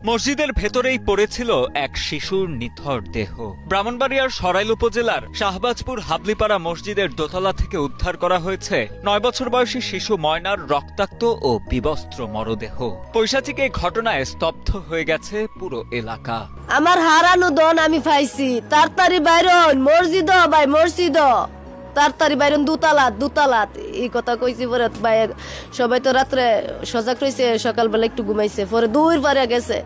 মসজিদের ভেতরেই পড়েছিল এক শিশুর নিথর দেহ। ব্রাহ্মণবাড়িয়ার সরাইল উপজেলার শাহবাজপুর হাবলিপাড়া মসজিদের দোতলা থেকে উদ্ধার করা হয়েছে ৯ বছর বয়সী শিশু ময়নার রক্তাক্ত ও বিবস্ত্র মরদেহ। পৈশাচিক এই ঘটনায় স্তব্ধ হয়ে গেছে পুরো এলাকা। আমার হারানো দন আমি পাইছি, তাড়াতাড়ি বাইরন মসজিদ ভাই মসজিদ, তাড়াতাড়ি বাইরন দুতালাত এই কথা কইছি। পরে ভাই সবাই তো রাত্রে সজাগ রয়েছে, সকালবেলা একটু ঘুমাইছে, পরে দূর পারে গেছে।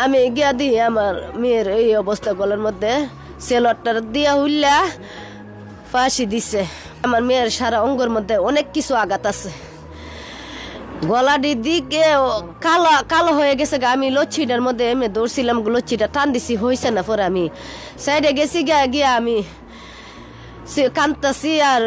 আমি গিয়া দিই আমার মেয়ের এই অবস্থা, গলার মধ্যে সেলটটার দিয়া হুল্লা ফাঁসি দিছে। আমার মেয়ের সারা অঙ্গের মধ্যে অনেক কিছু আঘাত আছে, গলাটির দিকে কালো কালো হয়ে গেছে। আমি লচ্ছিটার মধ্যে এমনি দৌড়ছিলাম, লচ্ছিটা টান দিছি, হয়েছে না। পরে আমি সাইডে গেছি, গিয়া আমি কান্তাছি আর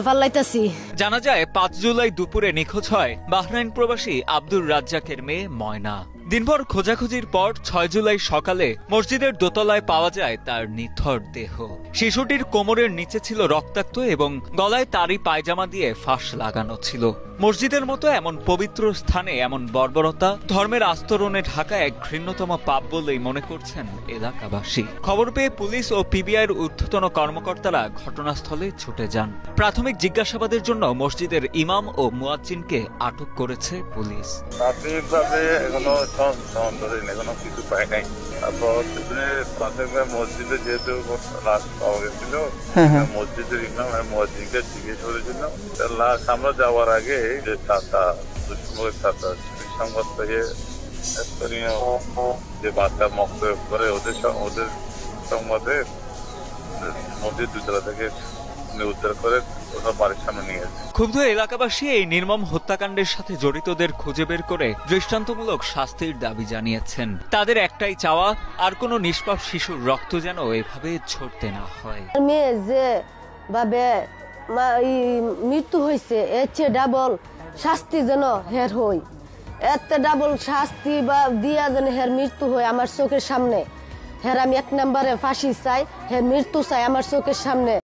পাল্লাইতাছি। জানা যায় ৫ জুলাই দুপুরে নিখোঁজ হয় বাহরাইন প্রবাসী আব্দুর রাজ্জাকের মেয়ে ময়না। দিনভর খোঁজাখুঁজির পর ৬ জুলাই সকালে মসজিদের দোতলায় পাওয়া যায় তার নিথর দেহ। শিশুটির কোমরের নিচে ছিল রক্তাক্ত এবং গলায় তারই পায়জামা দিয়ে ফাঁস লাগানো ছিল। মসজিদের মতো এমন পবিত্র স্থানে এমন বর্বরতা ধর্মের আস্তরণে ঢাকা এক ঘৃণ্যতম পাপ বলেই মনে করছেন এলাকাবাসী। খবর পেয়ে পুলিশ ও পিবিআইয়ের ঊর্ধ্বতন কর্মকর্তারা ঘটনাস্থলে ছুটে যান। প্রাথমিক জিজ্ঞাসাবাদের জন্য মসজিদের ইমাম ও মুয়াজ্জিনকে আটক করেছে পুলিশ। এখনো কিছু পাই নাই। তারপর মসজিদে যেহেতু লাশ পাওয়া গেছিল, মসজিদের ইমাম আর মুয়াজ্জিনকে জিজ্ঞেস করেছিল। লাশ আমরা যাওয়ার আগে যে সংবাদ থেকে স্থানীয় যে বাচ্চা মক্তব্য করে ওদের সংবাদে মসজিদ দুতলা থেকে উদ্ধার করে বাড়ির সামনে নিয়ে গেছে। ক্ষুব্ধ এলাকাবাসী এই নির্মম হত্যাকাণ্ডের সাথে জড়িতদের খুঁজে বের করে দৃষ্টান্তমূলক শাস্তির দাবি জানিয়েছেন। তাদের একটাই চাওয়া, আর কোনো নিষ্পাপ শিশুর রক্ত যেন এভাবে ঝরতে না হয়। মেয়ে যে ভাবে মৃত্যু হয়েছে, এর চেয়ে ডাবল শাস্তি যেন হের হই, এত ডাবল শাস্তি বা দিয়া যেন হের মৃত্যু হয় আমার চোখের সামনে। হের আমি ১ নম্বরে ফাঁসি চাই, হের মৃত্যু চাই আমার চোখের সামনে।